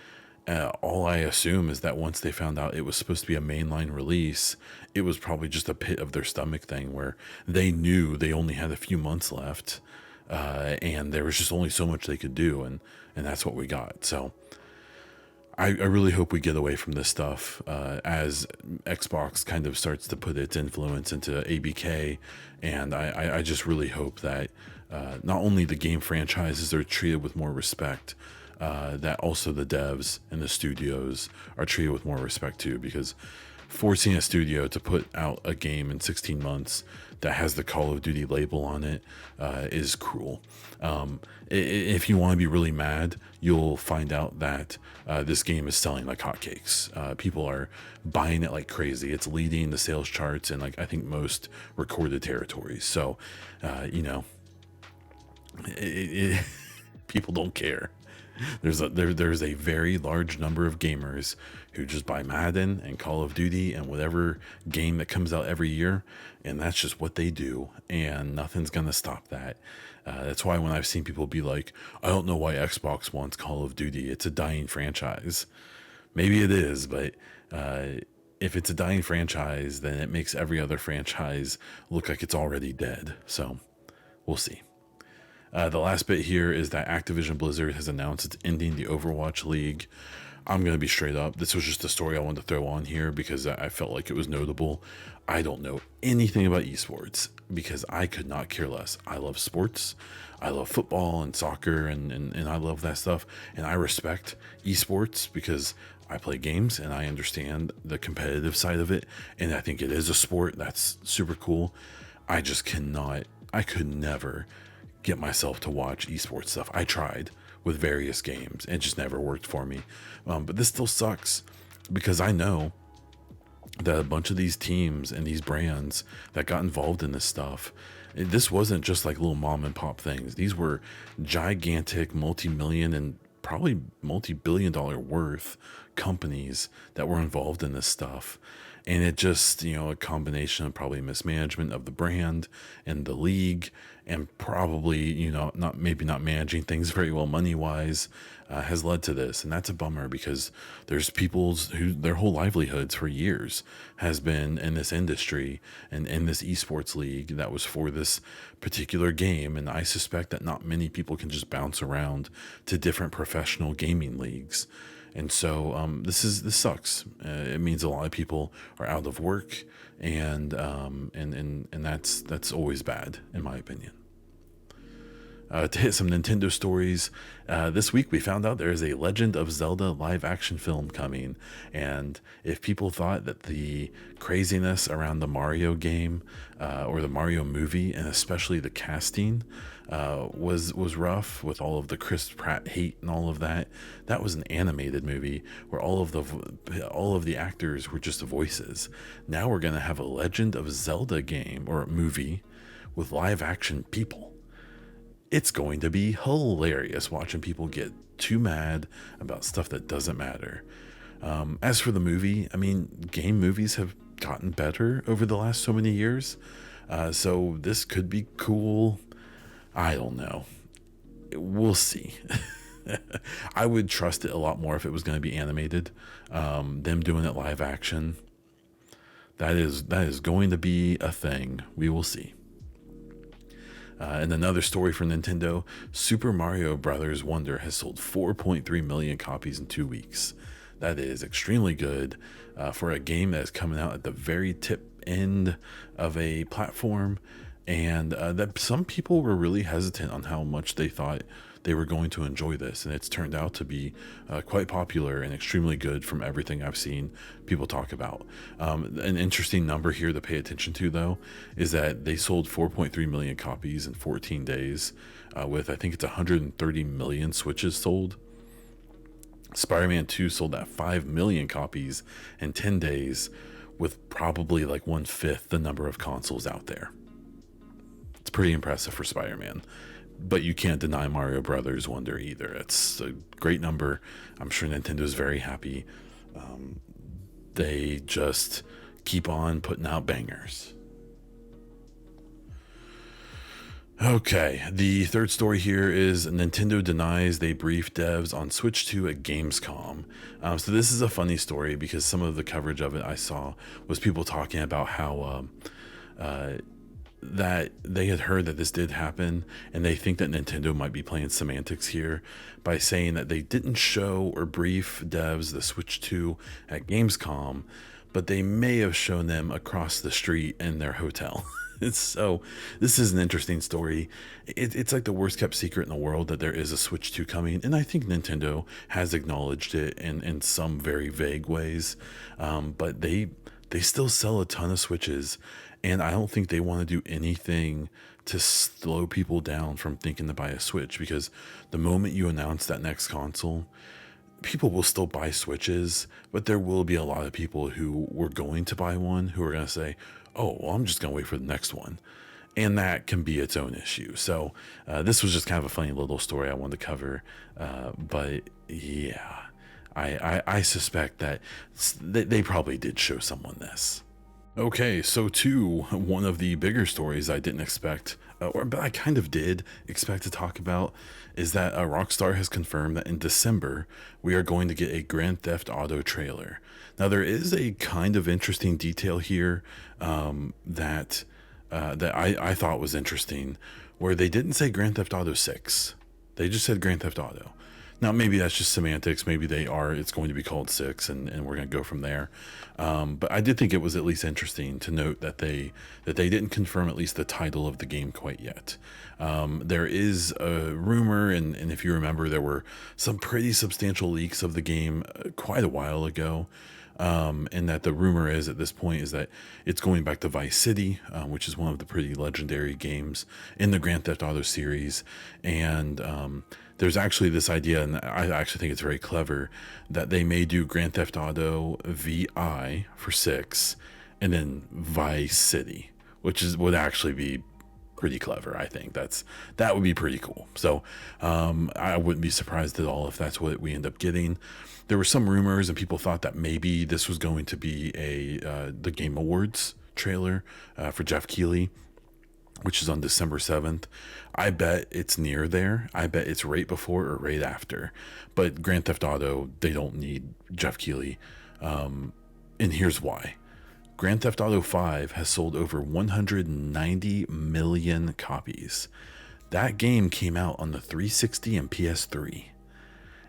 All I assume is that once they found out it was supposed to be a mainline release, it was probably just a pit of their stomach thing where they knew they only had a few months left, and there was just only so much they could do, and that's what we got. So I really hope we get away from this stuff as Xbox kind of starts to put its influence into ABK, and I just really hope that not only the game franchises are treated with more respect, that also the devs and the studios are treated with more respect too, because forcing a studio to put out a game in 16 months that has the Call of Duty label on it is cruel. If you want to be really mad, you'll find out that this game is selling like hotcakes. People are buying it like crazy. It's leading the sales charts in I think most recorded territories. So, people don't care. There's a very large number of gamers who just buy Madden and Call of Duty and whatever game that comes out every year, and that's just what they do, and nothing's gonna stop that. That's why when I've seen people be like, I don't know why Xbox wants Call of Duty, it's a dying franchise. Maybe it is, but if it's a dying franchise, then it makes every other franchise look like it's already dead. So we'll see. The last bit here is that Activision Blizzard has announced it's ending the Overwatch League. I'm going to be straight up. This was just a story I wanted to throw on here because I felt like it was notable. I don't know anything about esports because I could not care less. I love sports. I love football and soccer and I love that stuff. And I respect esports because I play games and I understand the competitive side of it. And I think it is a sport. That's super cool. I just cannot, I could never get myself to watch esports stuff. I tried with various games and it just never worked for me. But this still sucks because I know that a bunch of these teams and these brands that got involved in this stuff, this wasn't just like little mom and pop things. These were gigantic multi-million and probably multi-billion dollar worth companies that were involved in this stuff. And it just, a combination of probably mismanagement of the brand and the league, and probably, not managing things very well money wise, has led to this. And that's a bummer because there's people who their whole livelihoods for years has been in this industry and in this esports league that was for this particular game. And I suspect that not many people can just bounce around to different professional gaming leagues. And so this sucks. It means a lot of people are out of work, and that's always bad in my opinion. To hit some Nintendo stories, this week we found out there is a Legend of Zelda live action film coming. And if people thought that the craziness around the Mario game or the Mario movie, and especially the casting, was rough with all of the Chris Pratt hate and all of that, that was an animated movie where all of the actors were just voices. Now we're gonna have a Legend of Zelda game or movie with live action people. It's going to be hilarious watching people get too mad about stuff that doesn't matter. As for the movie, I mean, game movies have gotten better over the last so many years. So this could be cool. I don't know. We'll see. I would trust it a lot more if it was going to be animated. Them doing it live action. That is going to be a thing. We will see. And another story from Nintendo, Super Mario Bros. Wonder has sold 4.3 million copies in 2 weeks. That is extremely good for a game that is coming out at the very tip end of a platform, and that some people were really hesitant on how much they thought they were going to enjoy this, and it's turned out to be quite popular and extremely good from everything I've seen people talk about. An interesting number here to pay attention to, though, is that they sold 4.3 million copies in 14 days with, I think it's 130 million Switches sold. Spider-Man 2 sold at 5 million copies in 10 days with probably like 1/5 the number of consoles out there. It's pretty impressive for Spider-Man. But you can't deny Mario Brothers Wonder either. It's a great number. I'm sure Nintendo's very happy. They just keep on putting out bangers. Okay, the third story here is Nintendo denies they briefed devs on Switch 2 at Gamescom. So this is a funny story because some of the coverage of it I saw was people talking about how that they had heard that this did happen, and they think that Nintendo might be playing semantics here by saying that they didn't show or brief devs the Switch 2 at Gamescom, but they may have shown them across the street in their hotel. So this is an interesting story. It's like the worst kept secret in the world that there is a Switch 2 coming, and I think Nintendo has acknowledged it in some very vague ways, but they still sell a ton of Switches, and I don't think they want to do anything to slow people down from thinking to buy a Switch, because the moment you announce that next console, people will still buy Switches, but there will be a lot of people who were going to buy one who are going to say, oh, well, I'm just going to wait for the next one. and that can be its own issue. So this was just kind of a funny little story I wanted to cover. But yeah, I suspect that they probably did show someone this. Okay, so too, one of the bigger stories I didn't expect, but I kind of did expect to talk about, is that Rockstar has confirmed that in December we are going to get a Grand Theft Auto trailer. Now there is a kind of interesting detail here that I thought was interesting, where they didn't say Grand Theft Auto 6. They just said Grand Theft Auto. Now, maybe that's just semantics. Maybe it's going to be called 6, and we're going to go from there. But I did think it was at least interesting to note that they didn't confirm at least the title of the game quite yet. There is a rumor, and if you remember, there were some pretty substantial leaks of the game quite a while ago. And that the rumor is at this point is that it's going back to Vice City, which is one of the pretty legendary games in the Grand Theft Auto series. And there's actually this idea, and I actually think it's very clever, that they may do Grand Theft Auto VI for 6 and then Vice City, which would actually be pretty clever. I think that would be pretty cool. So I wouldn't be surprised at all if that's what we end up getting. There were some rumors and people thought that maybe this was going to be the Game Awards trailer for Jeff Keighley, which is on December 7th. I bet it's near there. I bet it's right before or right after. But Grand Theft Auto, they don't need Jeff Keighley. And here's why. Grand Theft Auto 5 has sold over 190 million copies. That game came out on the 360 and PS3.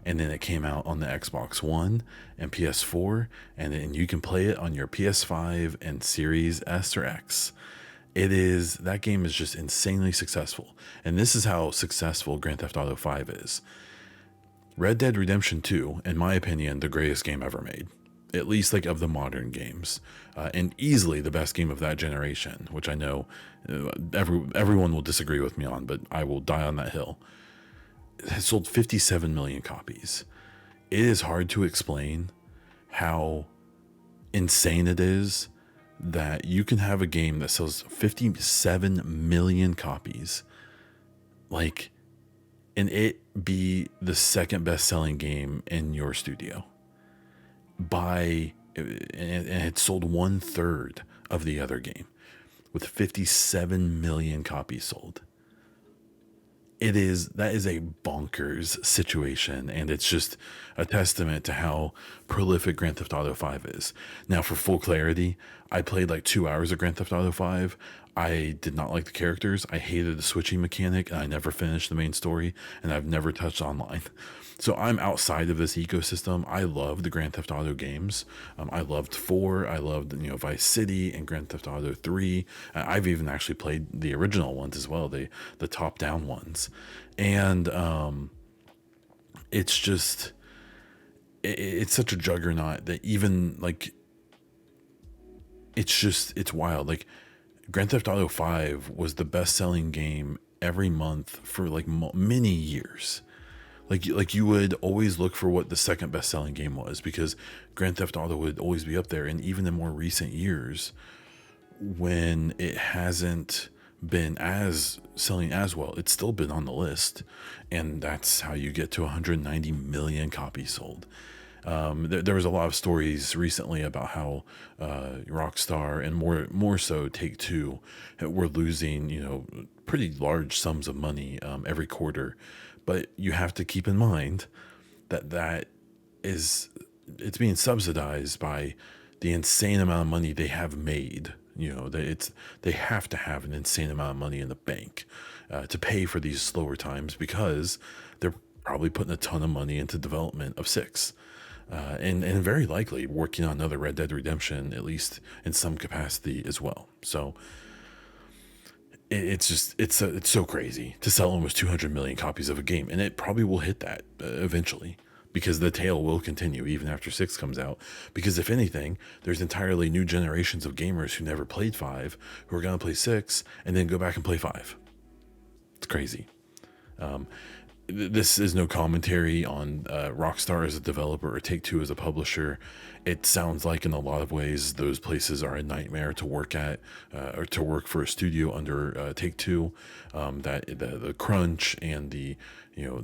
And then it came out on the Xbox One and PS4. And then you can play it on your PS5 and Series S or X. That game is just insanely successful. And this is how successful Grand Theft Auto 5 is. Red Dead Redemption 2, in my opinion, the greatest game ever made. At least like of the modern games. And easily the best game of that generation, which I know everyone will disagree with me on, but I will die on that hill. It has sold 57 million copies. It is hard to explain how insane it is that you can have a game that sells 57 million copies, and it be the second best selling game in your studio and it sold 1/3 of the other game with 57 million copies sold. That is a bonkers situation, and it's just a testament to how prolific Grand Theft Auto 5 is. Now, for full clarity, I played like 2 hours of Grand Theft Auto 5. I did not like the characters. I hated the switching mechanic, and I never finished the main story, and I've never touched online. So I'm outside of this ecosystem. I love the Grand Theft Auto games. I loved 4. I loved Vice City and Grand Theft Auto 3. I've even actually played the original ones as well, the top-down ones. And it's just it's such a juggernaut that even it's wild. Like Grand Theft Auto 5 was the best-selling game every month for many years. Like you would always look for what the second best selling game was, because Grand Theft Auto would always be up there. And even in more recent years, when it hasn't been as selling as well, it's still been on the list. And that's how you get to 190 million copies sold. There was a lot of stories recently about how Rockstar and more so Take-Two were losing pretty large sums of money every quarter. But you have to keep in mind that it's being subsidized by the insane amount of money they have made. They have to have an insane amount of money in the bank to pay for these slower times, because they're probably putting a ton of money into development of 6. And very likely working on another Red Dead Redemption, at least in some capacity as well. So it's so crazy to sell almost 200 million copies of a game, and it probably will hit that eventually, because the tale will continue even after 6 comes out. Because if anything, there's entirely new generations of gamers who never played 5 who are going to play 6 and then go back and play 5. It's crazy. this is no commentary on Rockstar as a developer or Take-Two as a publisher. It sounds like in a lot of ways those places are a nightmare to work at, or to work for a studio under Take-Two. That the crunch and the,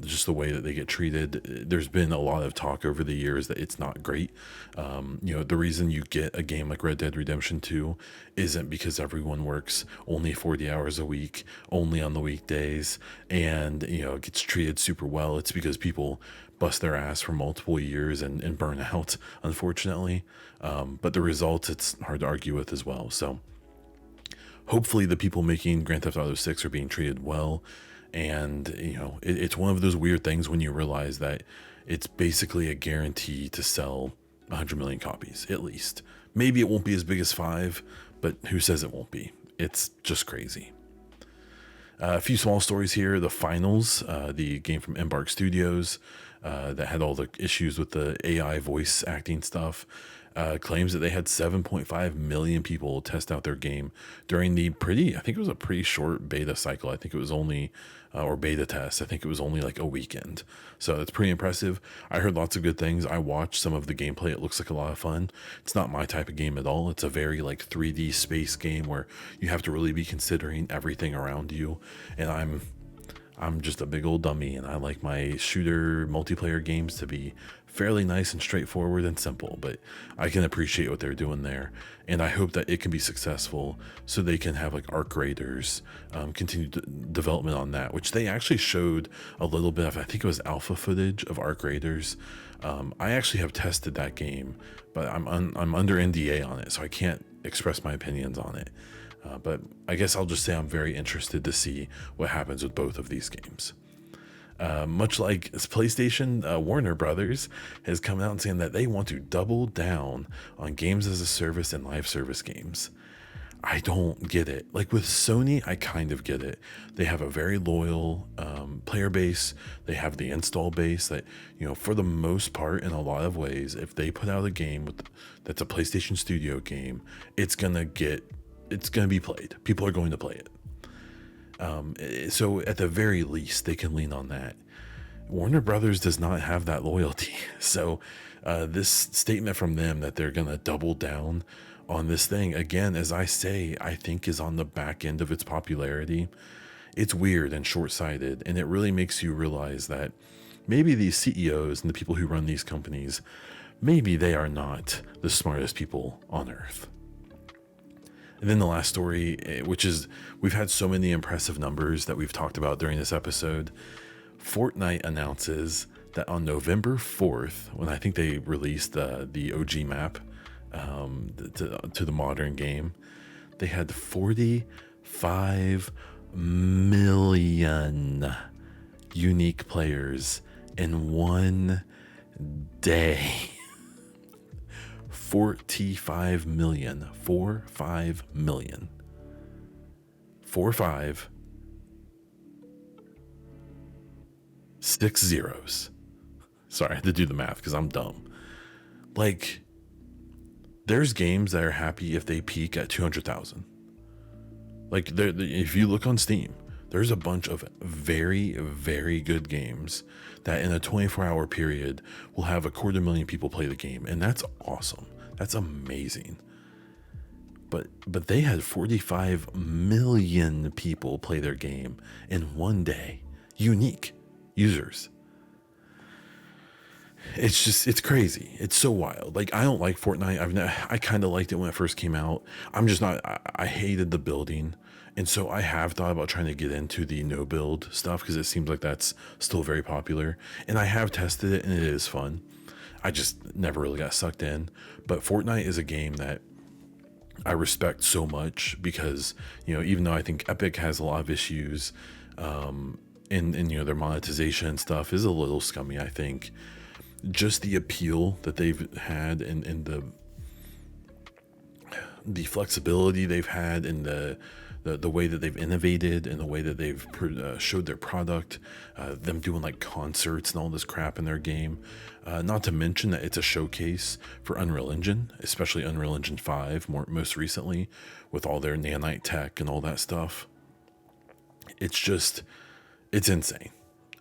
just the way that they get treated. There's been a lot of talk over the years that it's not great. The reason you get a game like Red Dead Redemption 2 isn't because everyone works only 40 hours a week, only on the weekdays, and gets treated super well. It's because people bust their ass for multiple years and burn out, unfortunately. But the results, it's hard to argue with as well. So hopefully the people making Grand Theft Auto 6 are being treated well. And, it's one of those weird things when you realize that it's basically a guarantee to sell 100 million copies, at least. Maybe it won't be as big as 5, but who says it won't be? It's just crazy. A few small stories here. The Finals, the game from Embark Studios that had all the issues with the AI voice acting stuff, claims that they had 7.5 million people test out their game during I think it was a pretty short beta cycle. I think it was only, or beta test, I think it was only like a weekend. So that's pretty impressive. I heard lots of good things. I watched some of the gameplay. It looks like a lot of fun. It's not my type of game at all. It's a very like 3D space game where you have to really be considering everything around you. And I'm just a big old dummy, and I like my shooter multiplayer games to be fairly nice and straightforward and simple, but I can appreciate what they're doing there, and I hope that it can be successful so they can have like Arc Raiders, continue development on that, which they actually showed a little bit of. I think it was alpha footage of Arc Raiders. I actually have tested that game, but I'm under NDA on it, so I can't express my opinions on it. But I guess I'll just say I'm very interested to see what happens with both of these games. Much like PlayStation, Warner Brothers has come out and saying that they want to double down on games as a service and live service games. I don't get it. Like with Sony, I kind of get it. They have a very loyal player base. They have the install base that, for the most part, in a lot of ways, if they put out a game that's a PlayStation Studio game, it's going to be played. People are going to play it. So at the very least, they can lean on that. Warner Brothers does not have that loyalty. So this statement from them that they're going to double down on this thing, again, as I say, I think is on the back end of its popularity. It's weird and short-sighted, and it really makes you realize that maybe these CEOs and the people who run these companies, maybe they are not the smartest people on earth. And then the last story, which is, we've had so many impressive numbers that we've talked about during this episode. Fortnite announces that on November 4th, when I think they released the OG map to the modern game, they had 45 million unique players in one day. 45 million. 45 million. 45 6 zeros. Sorry, I had to do the math because I'm dumb. Like, there's games that are happy if they peak at 200,000. Like, if you look on Steam, there's a bunch of very, very good games that in a 24-hour period will have 250,000 people play the game, and that's awesome. That's amazing. But they had 45 million people play their game in one day. Unique users. It's crazy. It's so wild. Like, I don't like Fortnite. I kind of liked it when it first came out. I'm just not, I hated the building. And so I have thought about trying to get into the no build stuff because it seems like that's still very popular. And I have tested it and it is fun. I just never really got sucked in. But Fortnite is a game that I respect so much because, even though I think Epic has a lot of issues, and their monetization and stuff is a little scummy, I think. Just the appeal that they've had and the flexibility they've had and the way that they've innovated and the way that they've showed their product, them doing like concerts and all this crap in their game. Not to mention that it's a showcase for Unreal Engine, especially Unreal Engine 5 most recently with all their nanite tech and all that stuff. It's insane.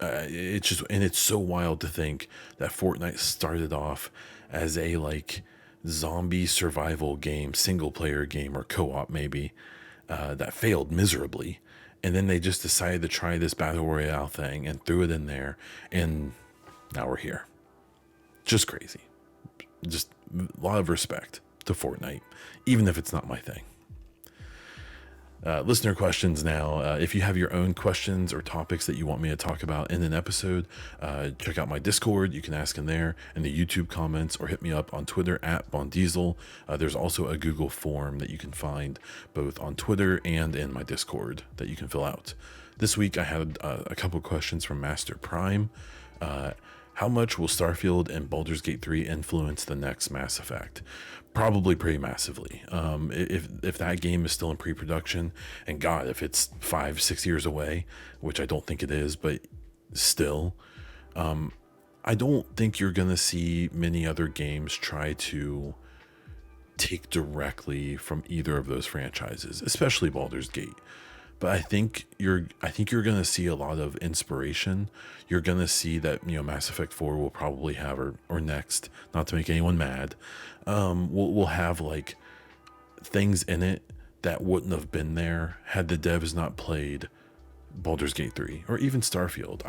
It's just, and it's so wild to think that Fortnite started off as a like zombie survival game, single player game or co-op maybe, that failed miserably, and then they just decided to try this battle royale thing and threw it in there, and now we're here. Just crazy. Just a lot of respect to Fortnite, even if it's not my thing. Listener questions now. If you have your own questions or topics that you want me to talk about in an episode, check out my Discord. You can ask in there, in the YouTube comments, or hit me up on Twitter at Bondiesel. There's also a Google form that you can find both on Twitter and in my Discord that you can fill out. This week I had a couple questions from Master Prime. How much will Starfield and Baldur's Gate 3 influence the next Mass Effect? Probably pretty massively. If that game is still in pre-production, and God, if it's 5-6 years away, which I don't think it is, but still, I don't think you're gonna see many other games try to take directly from either of those franchises, especially Baldur's Gate. But I think you're gonna see a lot of inspiration. You're gonna see that Mass Effect 4 will probably have, or next, not to make anyone mad, will have like things in it that wouldn't have been there had the devs not played Baldur's Gate 3 or even Starfield.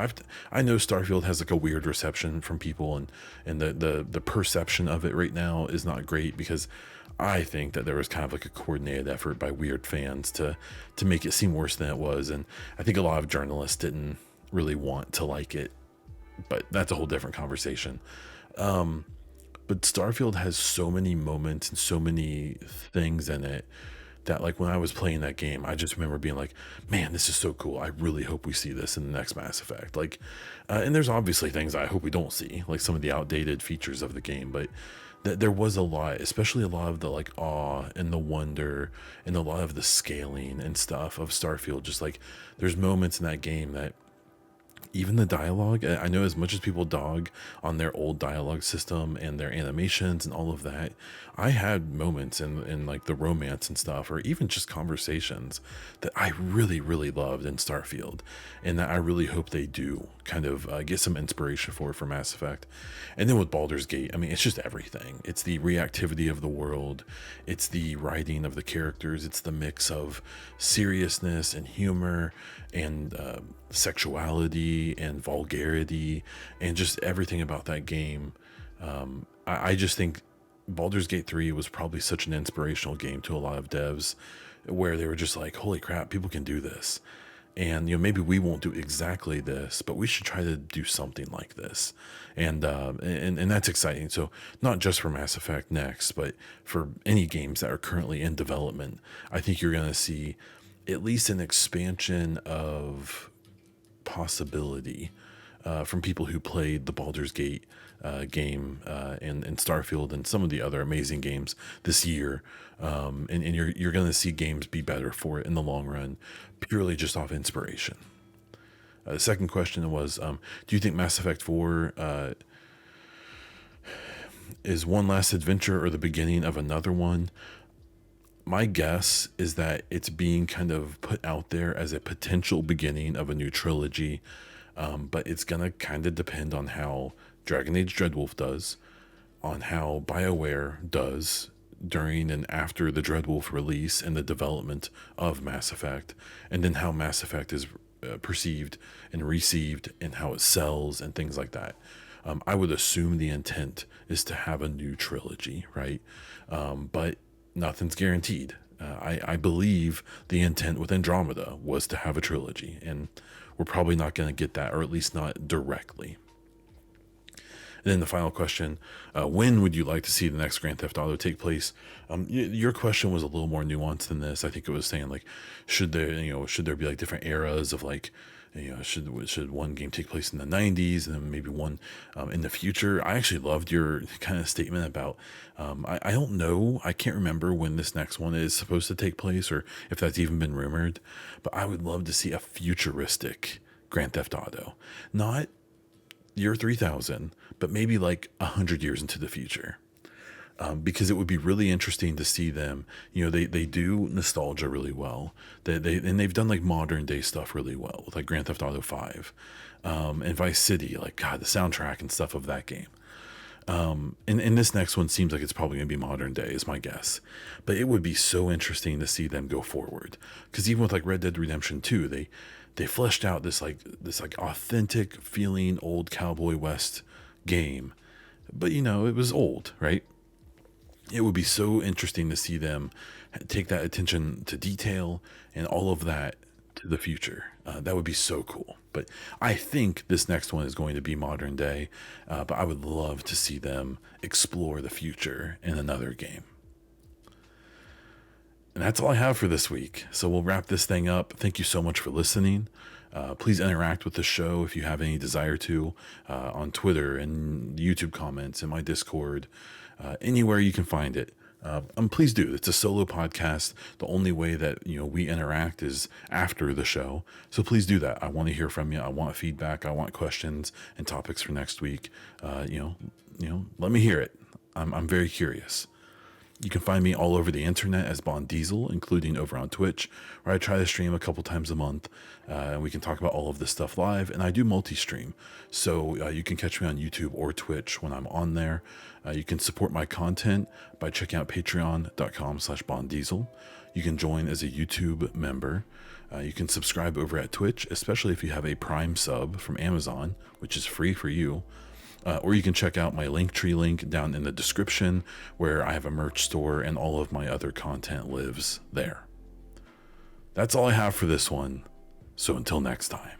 I know Starfield has like a weird reception from people, and the perception of it right now is not great because I think that there was kind of like a coordinated effort by weird fans to make it seem worse than it was, and I think a lot of journalists didn't really want to like it, but that's a whole different conversation. But Starfield has so many moments and so many things in it that, like, when I was playing that game, I just remember being like, man, this is so cool. I really hope we see this in the next Mass Effect. Like, and there's obviously things I hope we don't see, like some of the outdated features of the game, but there was a lot, especially a lot of the like awe and the wonder and a lot of the scaling and stuff of Starfield. Just like there's moments in that game that even the dialogue, I know as much as people dog on their old dialogue system and their animations and all of that, I had moments in like the romance and stuff, or even just conversations that I really, really loved in Starfield, and that I really hope they do kind of get some inspiration for Mass Effect. And then with Baldur's Gate, I mean, it's just everything. It's the reactivity of the world, it's the writing of the characters, it's the mix of seriousness and humor and sexuality and vulgarity and just everything about that game. I just think Baldur's Gate 3 was probably such an inspirational game to a lot of devs, where they were just like, holy crap, people can do this. And maybe we won't do exactly this, but we should try to do something like this. And that's exciting. So not just for Mass Effect next, but for any games that are currently in development, I think you're going to see at least an expansion of possibility from people who played the Baldur's Gate game and Starfield and some of the other amazing games this year. And you're going to see games be better for it in the long run, purely just off inspiration. The second question was, do you think Mass Effect 4 is one last adventure or the beginning of another one? My guess is that it's being kind of put out there as a potential beginning of a new trilogy, but it's going to kind of depend on how Dragon Age Dreadwolf does, on how BioWare does during and after the Dreadwolf release and the development of Mass Effect, and then how Mass Effect is perceived and received and how it sells and things like that. I would assume the intent is to have a new trilogy, right? But nothing's guaranteed. I believe the intent with Andromeda was to have a trilogy, and we're probably not going to get that, or at least not directly. And then the final question, when would you like to see the next Grand Theft Auto take place? Your question was a little more nuanced than this. I think it was saying like, should there be like different eras of like, should one game take place in the 90s and then maybe one in the future? I actually loved your kind of statement about, I don't know, I can't remember when this next one is supposed to take place or if that's even been rumored, but I would love to see a futuristic Grand Theft Auto. Not year 3000, but maybe like 100 years into the future. because it would be really interesting to see them. They do nostalgia really well. They've done like modern day stuff really well with like Grand Theft Auto 5, and Vice City. Like God, the soundtrack and stuff of that game. And this next one seems like it's probably going to be modern day, is my guess. But it would be so interesting to see them go forward, because even with like Red Dead Redemption 2, they fleshed out this authentic feeling old Cowboy West game, but it was old, right? It would be so interesting to see them take that attention to detail and all of that to the future. That would be so cool. But I think this next one is going to be modern day. But I would love to see them explore the future in another game. And that's all I have for this week. So we'll wrap this thing up. Thank you so much for listening. Please interact with the show if you have any desire to, on Twitter and YouTube comments and my Discord, anywhere you can find it. Please do. It's a solo podcast. The only way that we interact is after the show. So please do that. I want to hear from you. I want feedback. I want questions and topics for next week. Let me hear it. I'm very curious. You can find me all over the internet as Bond Diesel, including over on Twitch, where I try to stream a couple times a month, and we can talk about all of this stuff live. And I do multi-stream, so you can catch me on YouTube or Twitch when I'm on there. You can support my content by checking out patreon.com/BondDiesel. You can join as a YouTube member. You can subscribe over at Twitch, especially if you have a Prime sub from Amazon, which is free for you. Or you can check out my Linktree link down in the description, where I have a merch store and all of my other content lives there. That's all I have for this one. So until next time.